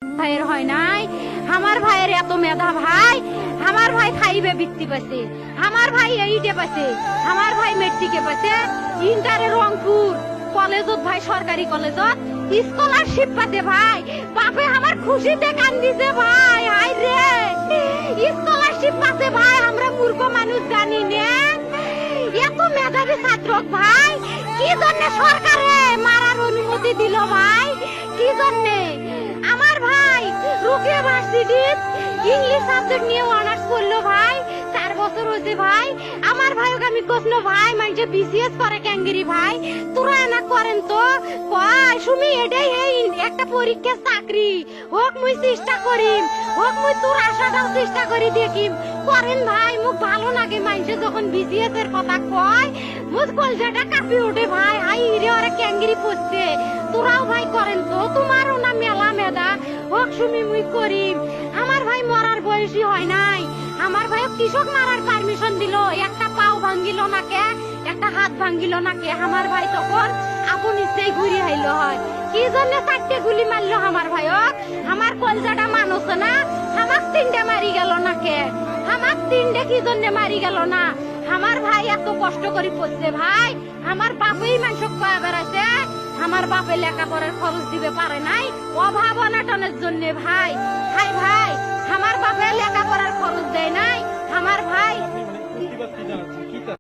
ভাইয়ের হয় নাই, আমার ভাইয়ের এত মেধা ভাই, আমার ভাই খাইবে বৃত্তি পাইছে, আমার ভাই এইটে পাইছে, আমার ভাই মেট্রিকে পাইছে, ইন্টারে রংপুর কলেজত ভাই সরকারি কলেজত স্কলারশিপ পাতে ভাই, বাপে আমার খুশিতে কান্দিছে ভাই, হাই রে স্কলারশিপ পাতে ভাই, আমরা মূর্খ মানুষ জানি না এত মেধাবী ছাত্র ভাই, কি জন্য সরকারে মারার অনুমতি দিল ভাই, কি জন্যে? আমার ভাই রুকিয়া ভার্সিটির ইংলিশ সাবজেক্ট নিয়ে অনার্স করলো ভাই, 4 বছর হয়েছে ভাই। আমার ভাইকে আমি কখনো ভাই মানে বিসিএস করে ক্যাঙ্গেরি ভাই, তোরা না করেন তো কয় সুমি এটাই এই একটা পরীক্ষা চাকরি হোক, মুই চেষ্টা করিম, হোক মুই তোর আশাটাও চেষ্টা করি দেখিম, করেন ভাই। মুখ ভালো লাগে মানুষে যখন বিসিএস এর কথা কয়, মুখ কলজাটা কাঁপি ওঠে ভাই, হাই রে ওরা ক্যাঙ্গেরি পড়ছে, তোরাও ভাই করেন তো, তোমারও না মেলা মেধা, হোক সুমি মুই করিম। আমার ভাই মরার বয়সী হয় নাই, আমার ভাই কৃষক মারার পারমিশন দিল, একটা পাও ভাঙ্গিল না কে, একটা হাত ভাঙ্গিল না কে, আমার ভাই তখন আপন ইচ্ছেই ঘুরি আইল হয়, কি জন্য 4টে গুলি মারলো আমার ভাই, আমার কলজাটা মানুষ না, আমার 3টে মারি গেল না কে, আমার 3টে কি জন্য মারি গেল না? আমার ভাই এত কষ্ট করে পড়ছে ভাই, আমার বাপেই মানুষ কয়া বেড়াইছে, আমার বাপে লেখাপড়ার খরচ দিবে পারে নাই, অভাব অনাটনের জন্য ভাই, ভাই ভাই আমার বাপে লেখাপড়ার খরচ দেয় নাই, আমার ভাই